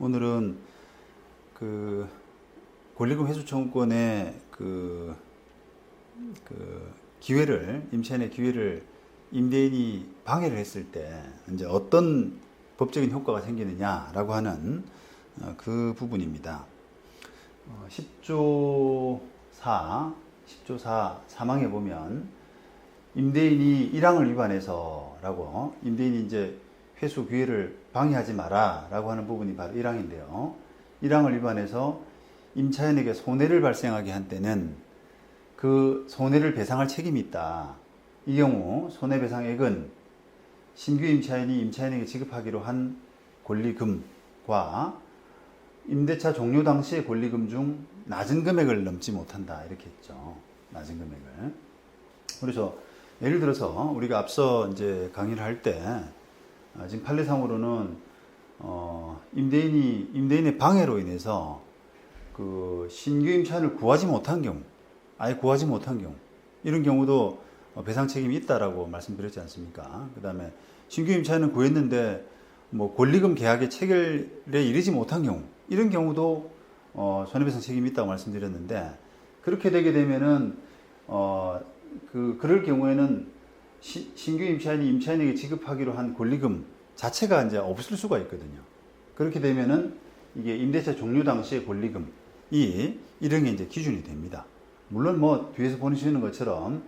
오늘은 그 권리금 회수 청구권의 기회를, 임차인의 기회를 임대인이 방해를 했을 때 이제 어떤 법적인 효과가 생기느냐라고 하는 그 부분입니다. 10조 4 사망에 보면 임대인이 1항을 위반해서라고, 임대인이 이제 회수 기회를 방해하지 마라라고 하는 부분이 바로 1항인데요. 1항을 위반해서 임차인에게 손해를 발생하게 한 때는 그 손해를 배상할 책임이 있다. 이 경우 손해배상액은 신규 임차인이 임차인에게 지급하기로 한 권리금과 임대차 종료 당시의 권리금 중 낮은 금액을 넘지 못한다. 이렇게 했죠. 낮은 금액을. 그래서 예를 들어서 우리가 앞서 이제 강의를 할 때 지금 판례상으로는 임대인의 방해로 인해서 그 신규 임차인을 구하지 못한 경우, 아예 구하지 못한 경우, 이런 경우도 배상 책임이 있다라고 말씀드렸지 않습니까? 그 다음에 신규 임차인은 구했는데 뭐 권리금 계약의 체결에 이르지 못한 경우, 이런 경우도 손해배상 책임이 있다고 말씀드렸는데, 그렇게 되게 되면은 그럴 경우에는 신규 임차인이 임차인에게 지급하기로 한 권리금 자체가 이제 없을 수가 있거든요. 그렇게 되면은 이게 임대차 종료 당시의 권리금이 이런 게 이제 기준이 됩니다. 물론 뭐 뒤에서 보시는 것처럼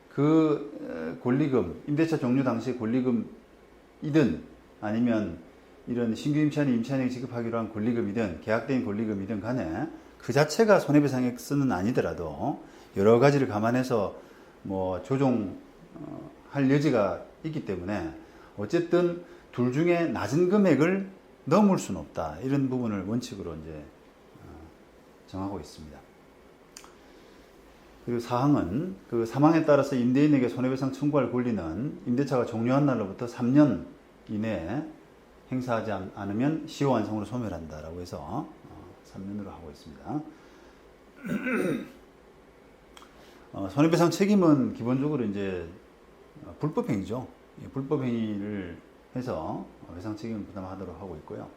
그 권리금, 임대차 종료 당시의 권리금이든 아니면 이런 신규 임차인이 임차인에게 지급하기로 한 권리금이든 계약된 권리금이든 간에 그 자체가 손해배상액수는 아니더라도 여러 가지를 감안해서 뭐 조정할 여지가 있기 때문에 어쨌든 둘 중에 낮은 금액을 넘을 수는 없다. 이런 부분을 원칙으로 이제 정하고 있습니다. 그리고 사항은 그 사망에 따라서 임대인에게 손해배상 청구할 권리는 임대차가 종료한 날로부터 3년 이내에 행사하지 않으면 시효 완성으로 소멸한다라고 해서 3년으로 하고 있습니다. 손해배상 책임은 기본적으로 이제 불법행위죠. 불법행위를 해서 배상 책임을 부담하도록 하고 있고요.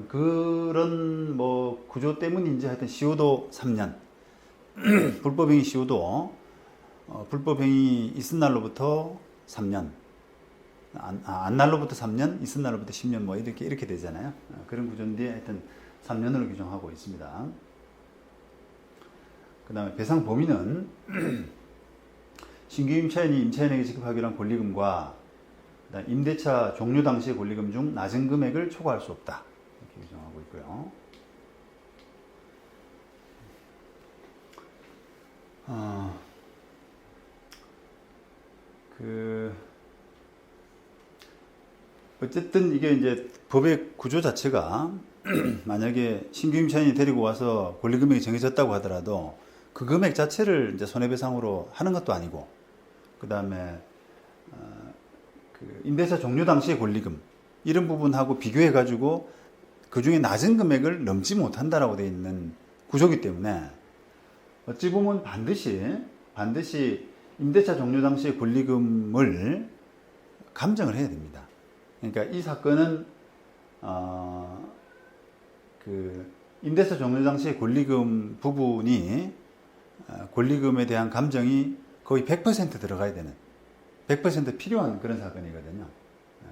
그런 뭐 구조 때문인지 하여튼 시효도 3년. 불법행위 시효도 불법행위 있은 날로부터 3년, 안 날로부터 3년, 있은 날로부터 10년 뭐 이렇게 되잖아요. 그런 구조인데 하여튼 3년으로 규정하고 있습니다. 그 다음에 배상 범위는 신규 임차인이 임차인에게 지급하기로 한 권리금과 임대차 종료 당시의 권리금 중 낮은 금액을 초과할 수 없다. 이렇게 규정하고 있고요. 어쨌든 이게 이제 법의 구조 자체가 만약에 신규 임차인이 데리고 와서 권리금액이 정해졌다고 하더라도 그 금액 자체를 이제 손해배상으로 하는 것도 아니고, 그 다음에 임대차 종료 당시의 권리금 이런 부분하고 비교해 가지고 그 중에 낮은 금액을 넘지 못한다라고 되어 있는 구조이기 때문에 어찌 보면 반드시 임대차 종료 당시의 권리금을 감정을 해야 됩니다. 그러니까 이 사건은 임대차 종료 당시의 권리금 부분이 권리금에 대한 감정이 거의 100% 들어가야 되는, 100% 필요한 그런 사건이거든요.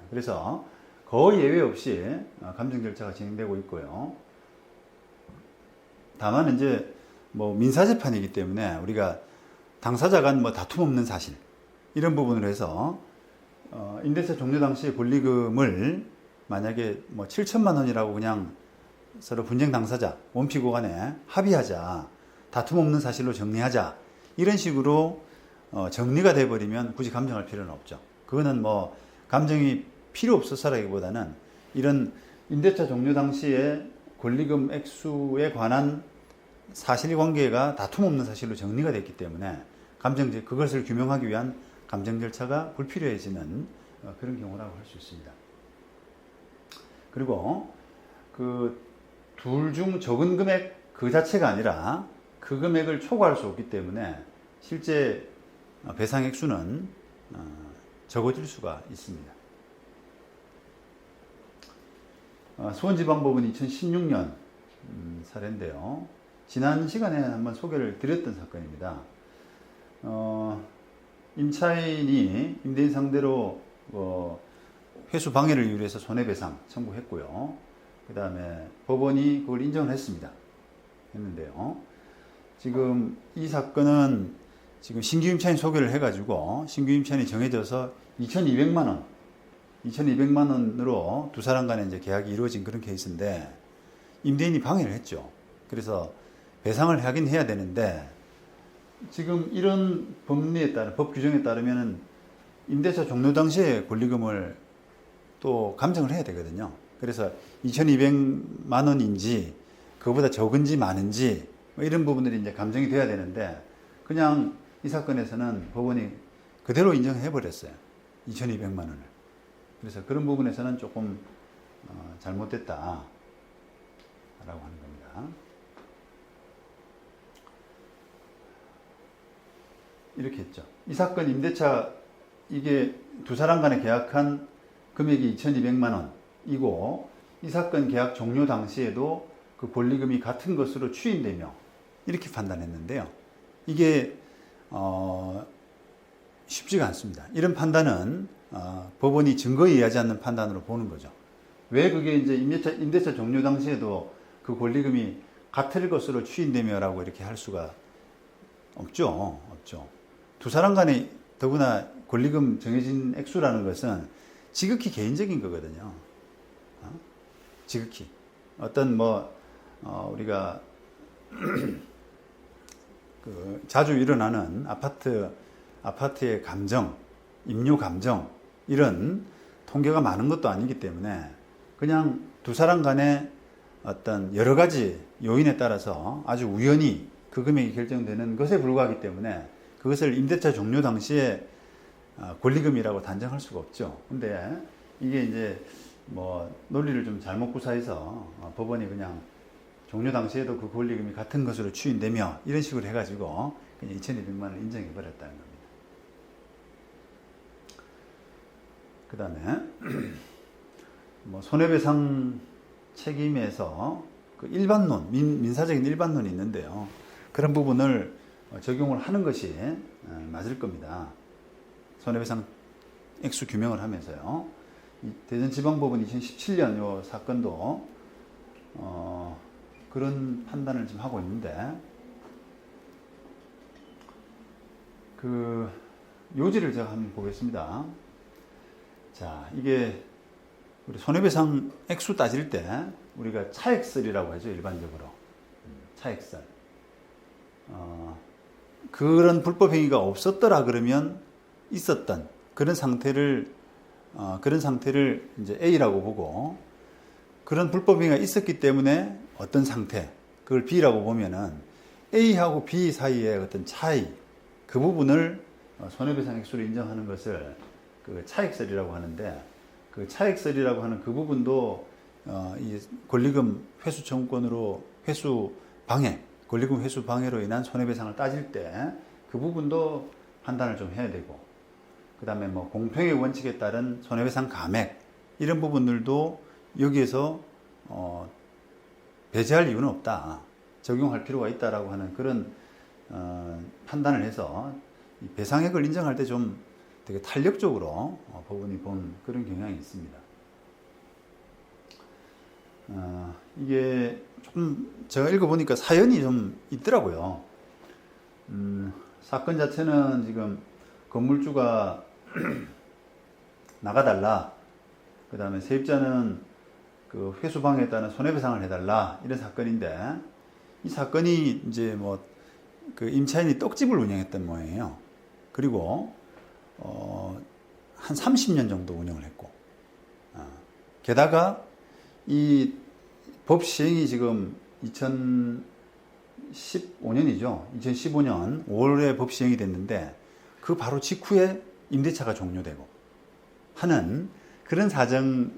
그래서 거의 예외 없이 감정 절차가 진행되고 있고요. 다만 이제 뭐 민사재판이기 때문에 우리가 당사자 간 뭐 다툼 없는 사실 이런 부분으로 해서 임대차 종료 당시의 권리금을 만약에 뭐 7천만 원이라고 그냥 서로 분쟁 당사자, 원피고 간에 합의하자, 다툼 없는 사실로 정리하자, 이런 식으로 정리가 돼버리면 굳이 감정할 필요는 없죠. 그거는 뭐 감정이 필요 없어서라기보다는 이런 임대차 종료 당시에 권리금 액수에 관한 사실관계가 다툼 없는 사실로 정리가 됐기 때문에 그것을 규명하기 위한 감정 절차가 불필요해지는 그런 경우라고 할 수 있습니다. 그리고 그 둘 중 적은 금액 그 자체가 아니라 그 금액을 초과할 수 없기 때문에 실제 배상 액수는 적어질 수가 있습니다. 수원지방법원 2016년 사례인데요. 지난 시간에 한번 소개를 드렸던 사건입니다. 임차인이 임대인 상대로 회수 방해를 이유로 손해배상 청구했고요. 그 다음에 법원이 그걸 인정을 했는데요. 지금 이 사건은 지금 신규 임차인 소개를 해가지고 신규 임차인이 정해져서 2,200만 원으로 두 사람 간에 이제 계약이 이루어진 그런 케이스인데 임대인이 방해를 했죠. 그래서 배상을 하긴 해야 되는데 지금 이런 법리에 따른 법 규정에 따르면은 임대차 종료 당시에 권리금을 또 감정을 해야 되거든요. 그래서 2,200만 원인지 그거보다 적은지 많은지 뭐 이런 부분들이 이제 감정이 돼야 되는데 그냥 이 사건에서는 법원이 그대로 인정해 버렸어요. 2,200만 원을. 그래서 그런 부분에서는 조금 잘못됐다라고 하는 겁니다. 이렇게 했죠. 이 사건 임대차 이게 두 사람 간에 계약한 금액이 2,200만 원이고 이 사건 계약 종료 당시에도 그 권리금이 같은 것으로 추인되며 이렇게 판단했는데요. 이게 쉽지가 않습니다. 이런 판단은 법원이 증거에 의하지 않는 판단으로 보는 거죠. 왜 그게 이제 임대차 종료 당시에도 그 권리금이 같을 것으로 추인되며라고 이렇게 할 수가 없죠. 두 사람 간에 더구나 권리금 정해진 액수라는 것은 지극히 개인적인 거거든요. 지극히. 어떤 우리가 자주 일어나는 아파트의 감정, 임료 감정, 이런 통계가 많은 것도 아니기 때문에 그냥 두 사람 간의 어떤 여러 가지 요인에 따라서 아주 우연히 그 금액이 결정되는 것에 불과하기 때문에 그것을 임대차 종료 당시에 권리금이라고 단정할 수가 없죠. 근데 이게 이제 논리를 좀 잘못 구사해서 법원이 그냥 종료 당시에도 그 권리금이 같은 것으로 추인되며 이런 식으로 해가지고 그냥 2,200만 원을 인정해 버렸다는 겁니다. 그 다음에 손해배상 책임에서 그 일반론, 민사적인 일반론이 있는데요. 그런 부분을 적용을 하는 것이 맞을 겁니다. 손해배상 액수 규명을 하면서요. 대전지방법원 2017년 요 사건도 그런 판단을 지금 하고 있는데 그 요지를 제가 한번 보겠습니다. 자, 이게 우리 손해배상 액수 따질 때 우리가 차액설이라고 하죠. 일반적으로 차액설. 그런 불법 행위가 없었더라 그러면 있었던 그런 상태를 이제 A라고 보고 그런 불법 행위가 있었기 때문에 어떤 상태 그걸 B라고 보면은 A하고 B 사이의 어떤 차이 그 부분을 손해배상 액수로 인정하는 것을 그 차액설이라고 하는데 그 차액설이라고 하는 그 부분도 이 권리금 회수 청구권으로 권리금 회수 방해로 인한 손해배상을 따질 때 그 부분도 판단을 좀 해야 되고 그 다음에 공평의 원칙에 따른 손해배상 감액 이런 부분들도 여기에서 배제할 이유는 없다. 적용할 필요가 있다라고 하는 그런 판단을 해서 이 배상액을 인정할 때 좀 되게 탄력적으로 법원이 본 그런 경향이 있습니다. 이게 좀 제가 읽어보니까 사연이 좀 있더라고요. 사건 자체는 지금 건물주가 나가달라. 그 다음에 세입자는 그 회수방해에 따른 손해배상을 해달라. 이런 사건인데 이 사건이 이제 그 임차인이 떡집을 운영했던 모양이에요. 그리고 한 30년 정도 운영을 했고 게다가 이 법 시행이 지금 2015년이죠. 2015년 5월에 법 시행이 됐는데 그 바로 직후에 임대차가 종료되고 하는 그런 사정이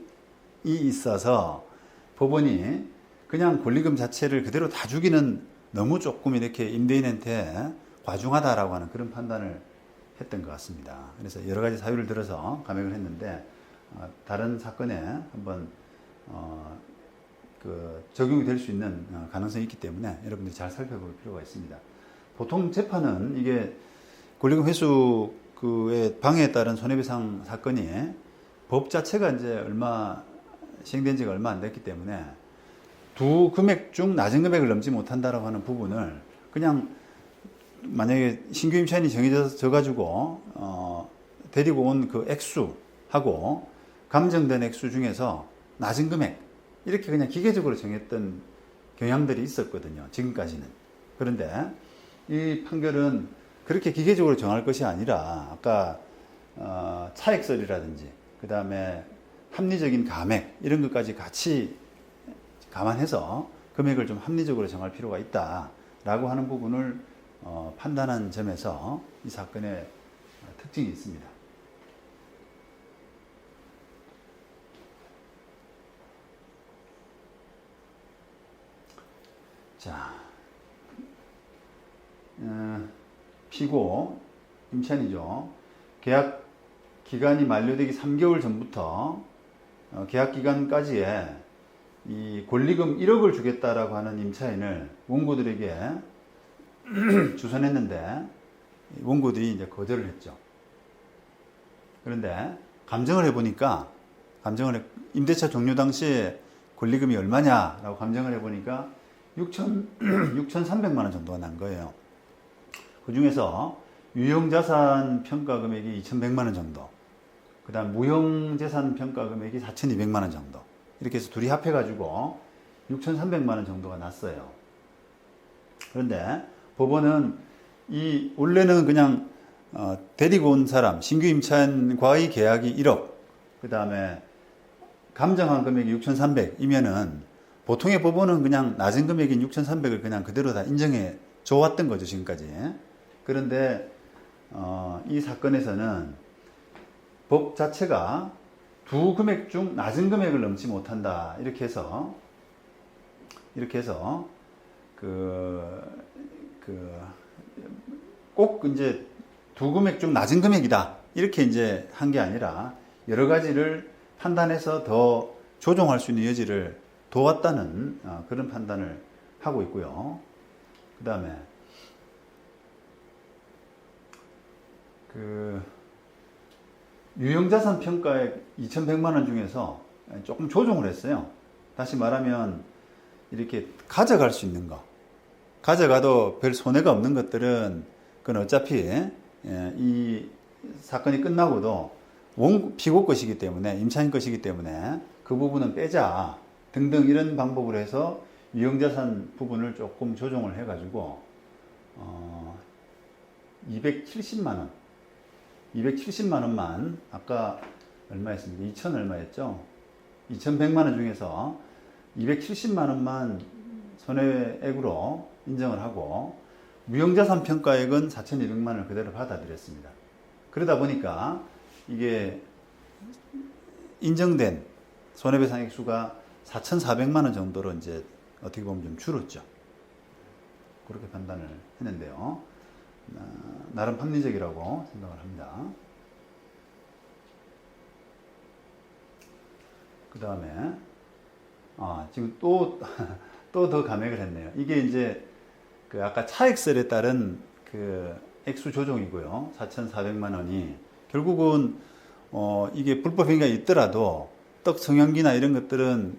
있어서 법원이 그냥 권리금 자체를 그대로 다 주기는 너무 조금 이렇게 임대인한테 과중하다라고 하는 그런 판단을 했던 것 같습니다. 그래서 여러 가지 사유를 들어서 감액을 했는데 다른 사건에 한번 적용이 될 수 있는 가능성이 있기 때문에 여러분들이 잘 살펴볼 필요가 있습니다. 보통 재판은 이게 권리금 회수의 방해에 따른 손해배상 사건이 법 자체가 이제 시행된 지가 얼마 안 됐기 때문에 두 금액 중 낮은 금액을 넘지 못한다라고 하는 부분을 그냥 만약에 신규 임차인이 정해져 가지고 데리고 온 그 액수하고 감정된 액수 중에서 낮은 금액 이렇게 그냥 기계적으로 정했던 경향들이 있었거든요. 지금까지는. 그런데 이 판결은 그렇게 기계적으로 정할 것이 아니라 아까 차액설이라든지 그 다음에 합리적인 감액 이런 것까지 같이 감안해서 금액을 좀 합리적으로 정할 필요가 있다라고 하는 부분을 판단한 점에서 이 사건의 특징이 있습니다. 자, 피고 임차인이죠. 계약 기간이 만료되기 3개월 전부터 계약 기간까지의 이 권리금 1억을 주겠다라고 하는 임차인을 원고들에게 주선했는데 원고들이 이제 거절을 했죠. 그런데 감정을 해보니까 임대차 종료 당시에 권리금이 얼마냐라고 감정을 해보니까 6,300만 원 정도가 난 거예요. 그 중에서 유형자산 평가 금액이 2,100만 원 정도, 그 다음 무형재산 평가 금액이 4,200만 원 정도, 이렇게 해서 둘이 합해가지고 6,300만 원 정도가 났어요. 그런데 법원은 원래는 그냥 데리고 온 사람, 신규 임차인과의 계약이 1억, 그 다음에 감정한 금액이 6,300이면은 보통의 법원은 그냥 낮은 금액인 6,300을 그냥 그대로 다 인정해 줘왔던 거죠, 지금까지. 그런데 이 사건에서는 법 자체가 두 금액 중 낮은 금액을 넘지 못한다. 이렇게 해서 꼭 이제 두 금액 중 낮은 금액이다. 이렇게 이제 한 게 아니라 여러 가지를 판단해서 더 조정할 수 있는 여지를 도왔다는 그런 판단을 하고 있고요. 그 다음에 유형자산 평가액 2,100만 원 중에서 조금 조정을 했어요. 다시 말하면 이렇게 가져갈 수 있는 거, 가져가도 별 손해가 없는 것들은 그건 어차피 이 사건이 끝나고도 피고 것이기 때문에, 임차인 것이기 때문에 그 부분은 빼자 등등 이런 방법으로 해서 유형자산 부분을 조금 조정을 해가지고 270만 원만 아까 얼마였습니까? 2천 얼마였죠? 2,100만 원 중에서 270만 원만 손해액으로 인정을 하고 무형자산 평가액은 4,200만 원을 그대로 받아들였습니다. 그러다 보니까 이게 인정된 손해배상 액수가 4,400만 원 정도로 이제 어떻게 보면 좀 줄었죠. 그렇게 판단을 했는데요. 나름 합리적이라고 생각을 합니다. 그 다음에 지금 또 더 감액을 했네요. 이게 이제 아까 차액설에 따른 액수 조정이고요. 4,400만 원이 결국은 이게 불법 행위가 있더라도 떡 성형기나 이런 것들은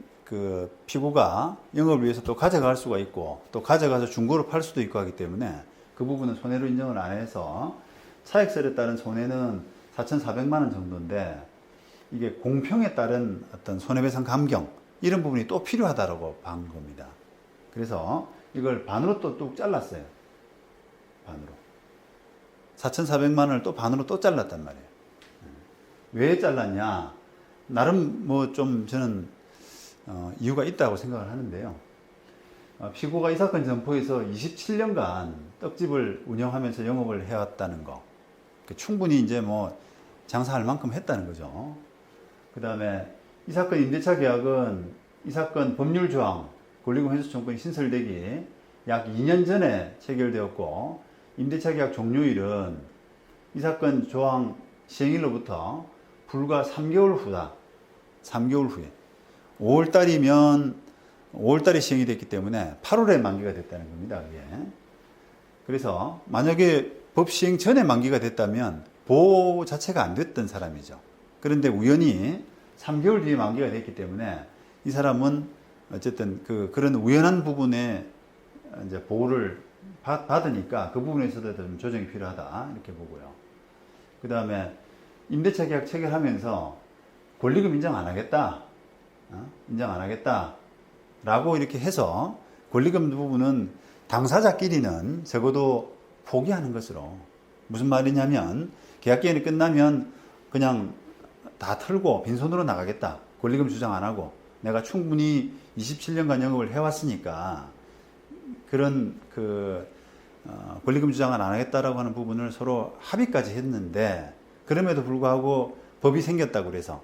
피고가 영업을 위해서 또 가져갈 수가 있고 또 가져가서 중고로 팔 수도 있고 하기 때문에 그 부분은 손해로 인정을 안 해서 차액설에 따른 손해는 4,400만 원 정도인데 이게 공평에 따른 어떤 손해배상 감경 이런 부분이 또 필요하다고 본 겁니다. 그래서 이걸 반으로 또 뚝 잘랐어요. 반으로. 4,400만 원을 또 반으로 또 잘랐단 말이에요. 왜 잘랐냐? 나름 좀 저는 이유가 있다고 생각을 하는데요. 피고가 이 사건 점포에서 27년간 떡집을 운영하면서 영업을 해왔다는 거. 충분히 이제 장사할 만큼 했다는 거죠. 그 다음에 이 사건 임대차 계약은 이 사건 법률 조항, 권리금 회수 청구권이 신설되기 약 2년 전에 체결되었고 임대차 계약 종료일은 이 사건 조항 시행일로부터 불과 3개월 후다. 3개월 후에. 5월달이면 5월달에 시행이 됐기 때문에 8월에 만기가 됐다는 겁니다. 그게. 그래서 만약에 법 시행 전에 만기가 됐다면 보호 자체가 안 됐던 사람이죠. 그런데 우연히 3개월 뒤에 만기가 됐기 때문에 이 사람은 어쨌든 그런 우연한 부분에 이제 보호를 받으니까 그 부분에서도 좀 조정이 필요하다 이렇게 보고요. 그 다음에 임대차 계약 체결하면서 권리금 인정 안 하겠다, 인정 안 하겠다 라고 이렇게 해서 권리금 부분은 당사자끼리는 적어도 포기하는 것으로, 무슨 말이냐면 계약기간이 끝나면 그냥 다 털고 빈손으로 나가겠다, 권리금 주장 안 하고 내가 충분히 27년간 영업을 해왔으니까 그런 권리금 주장을 안 하겠다라고 하는 부분을 서로 합의까지 했는데, 그럼에도 불구하고 법이 생겼다고 그래서,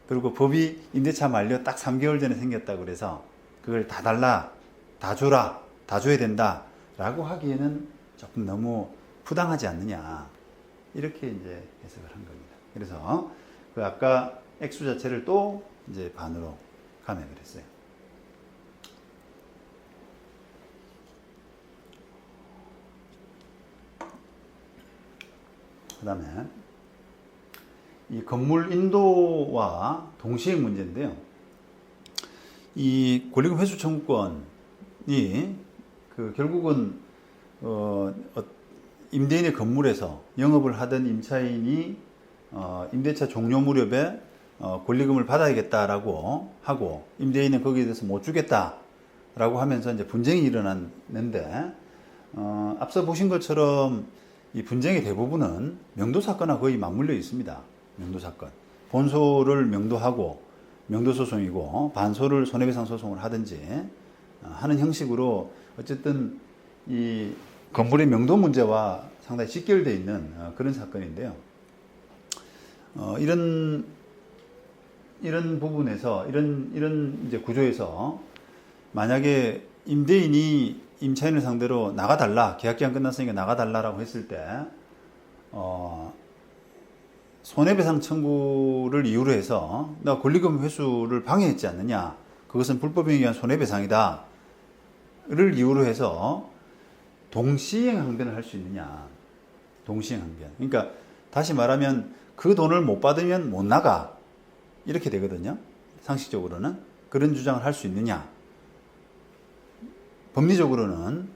그리고 법이 임대차 만료 딱 3개월 전에 생겼다고 그래서 그걸 다 달라, 다 줘라, 다 줘야 된다 라고 하기에는 조금 너무 부당하지 않느냐, 이렇게 이제 해석을 한 겁니다. 그래서 그 아까 액수 자체를 또 이제 반으로 감액을 했어요. 그 다음에 이 건물 인도와 동시행 문제인데요. 이 권리금 회수 청구권이 결국은 임대인의 건물에서 영업을 하던 임차인이 임대차 종료 무렵에 권리금을 받아야겠다라고 하고 임대인은 거기에 대해서 못 주겠다라고 하면서 이제 분쟁이 일어났는데, 앞서 보신 것처럼 이 분쟁의 대부분은 명도사건과 거의 맞물려 있습니다. 명도사건. 본소를 명도하고 명도소송이고 반소를 손해배상 소송을 하든지 하는 형식으로 어쨌든 이 건물의 명도 문제와 상당히 직결되어 있는 그런 사건인데요. 이런 부분에서 이런 이제 구조에서 만약에 임대인이 임차인을 상대로 나가달라, 계약기간 끝났으니까 나가달라라고 했을 때 손해배상 청구를 이유로 해서 나 권리금 회수를 방해했지 않느냐, 그것은 불법에 의한 손해배상이다 를 이유로 해서 동시행 항변을 할 수 있느냐. 동시행 항변. 그러니까 다시 말하면 그 돈을 못 받으면 못 나가, 이렇게 되거든요. 상식적으로는. 그런 주장을 할 수 있느냐. 법리적으로는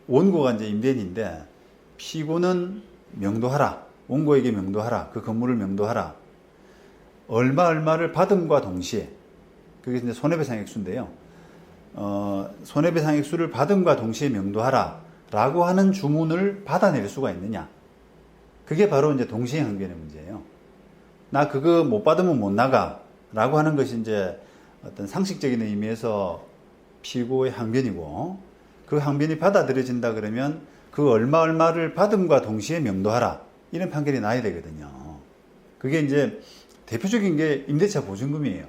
원고가 이제 임대인인데 피고는 명도하라, 원고에게 명도하라, 그 건물을 명도하라, 얼마를 받음과 동시에, 그게 이제 손해배상 액수인데요. 손해배상 액수를 받음과 동시에 명도하라 라고 하는 주문을 받아낼 수가 있느냐. 그게 바로 이제 동시행 항변의 문제예요. 나 그거 못 받으면 못 나가 라고 하는 것이 이제 어떤 상식적인 의미에서 피고의 항변이고, 그 항변이 받아들여진다 그러면 그 얼마를 받음과 동시에 명도하라, 이런 판결이 나야 되거든요. 그게 이제 대표적인 게 임대차 보증금이에요.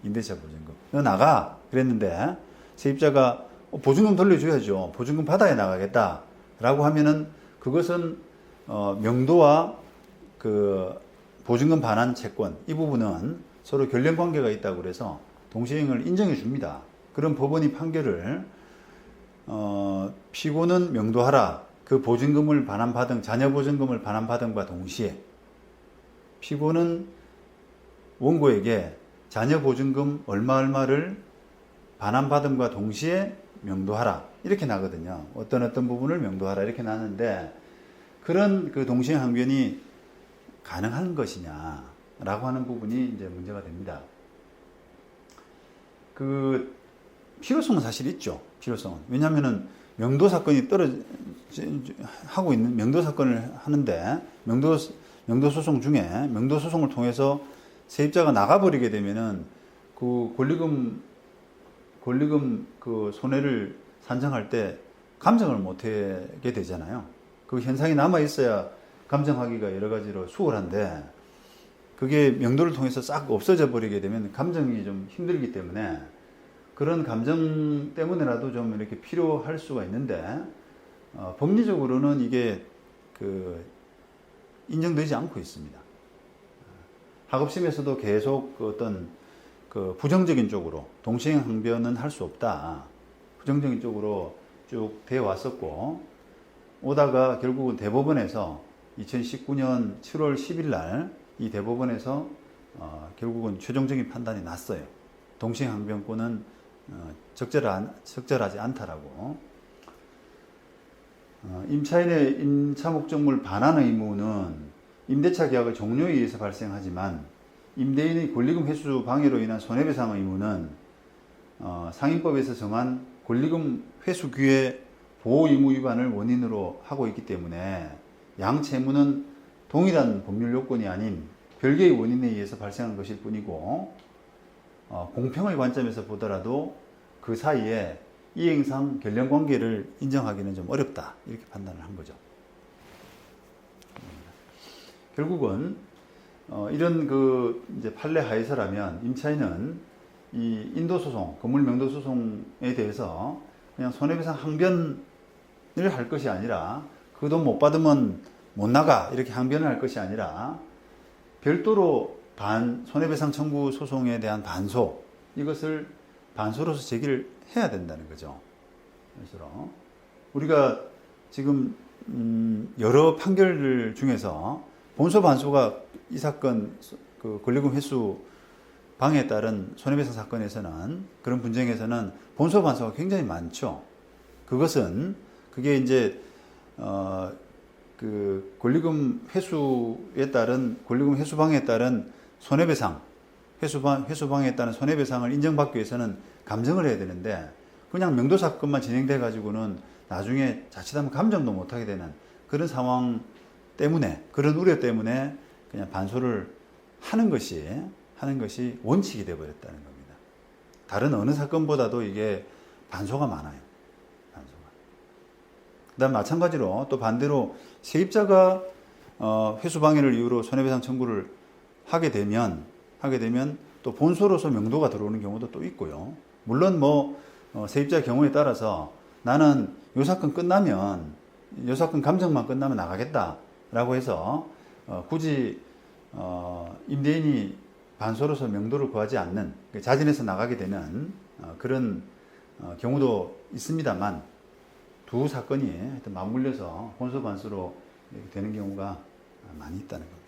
임대차 보증금. 너 나가 그랬는데 세입자가 보증금 돌려줘야죠. 보증금 받아야 나가겠다 라고 하면은 그것은 명도와 그 보증금 반환 채권, 이 부분은 서로 결連관계가 있다고 그래서 동시행을 인정해 줍니다. 그런 법원이 판결을 피고는 명도하라, 그 보증금을 반환받은, 자녀 보증금을 반환받은과 동시에 피고는 원고에게 자녀 보증금 얼마를 반환받음과 동시에 명도하라, 이렇게 나거든요. 어떤 부분을 명도하라 이렇게 나는데, 그런 그 동시행 항변이 가능한 것이냐라고 하는 부분이 이제 문제가 됩니다. 그 필요성은 사실 있죠. 필요성은. 왜냐하면은 명도 사건이 하고 있는 명도 사건을 하는데, 명도 소송 중에 명도 소송을 통해서 세입자가 나가버리게 되면은 그 권리금 그 손해를 산정할 때 감정을 못하게 되잖아요. 그 현상이 남아 있어야 감정하기가 여러 가지로 수월한데, 그게 명도를 통해서 싹 없어져 버리게 되면 감정이 좀 힘들기 때문에, 그런 감정 때문에라도 좀 이렇게 필요할 수가 있는데, 법리적으로는 이게 인정되지 않고 있습니다. 학업심에서도 계속 어떤 그 부정적인 쪽으로 동시행 항변은 할 수 없다. 부정적인 쪽으로 쭉 되어 왔었고, 오다가 결국은 대법원에서 2019년 7월 10일 날 이 대법원에서 결국은 최종적인 판단이 났어요. 동시행 항변권은 적절하지 않다라고. 임차인의 임차 목적물 반환 의무는 임대차 계약의 종료에 의해서 발생하지만 임대인의 권리금 회수 방해로 인한 손해배상 의무는 상임법에서 정한 권리금 회수 규례 보호 의무 위반을 원인으로 하고 있기 때문에 양 채무는 동일한 법률 요건이 아닌 별개의 원인에 의해서 발생한 것일 뿐이고, 공평의 관점에서 보더라도 그 사이에 이행상 결련 관계를 인정하기는 좀 어렵다, 이렇게 판단을 한 거죠. 결국은 이런 그 이제 판례 하에서라면 임차인은 이 인도소송, 건물 명도소송에 대해서 그냥 손해배상 항변을 할 것이 아니라 그 돈 못 받으면 못 나가 이렇게 항변을 할 것이 아니라 별도로 손해배상 청구 소송에 대한 반소, 이것을 반소로서 제기를 해야 된다는 거죠. 그래서 우리가 지금 여러 판결 중에서 본소 반소가 이 사건 그 권리금 회수 방해에 따른 손해배상 사건에서는, 그런 분쟁에서는 본소 반소가 굉장히 많죠. 그게 이제 그 권리금 회수에 따른 권리금 회수 방해에 따른 손해배상, 회수 방해에 따른 손해배상을 인정받기 위해서는 감정을 해야 되는데, 그냥 명도 사건만 진행돼 가지고는 나중에 자칫하면 감정도 못 하게 되는 그런 상황 때문에, 그런 우려 때문에 그냥 반소를 하는 것이 원칙이 되어 버렸다는 겁니다. 다른 어느 사건보다도 이게 반소가 많아요. 그다음 마찬가지로 또 반대로 세입자가 회수 방해를 이유로 손해배상 청구를 하게 되면 또 본소로서 명도가 들어오는 경우도 또 있고요. 물론 세입자 경우에 따라서 나는 요 사건 감정만 끝나면 나가겠다라고 해서 굳이 임대인이 반소로서 명도를 구하지 않는, 자진해서 나가게 되는 그런 경우도 있습니다만, 두 사건이 하여튼 맞물려서 본소 반소로 되는 경우가 많이 있다는 겁니다.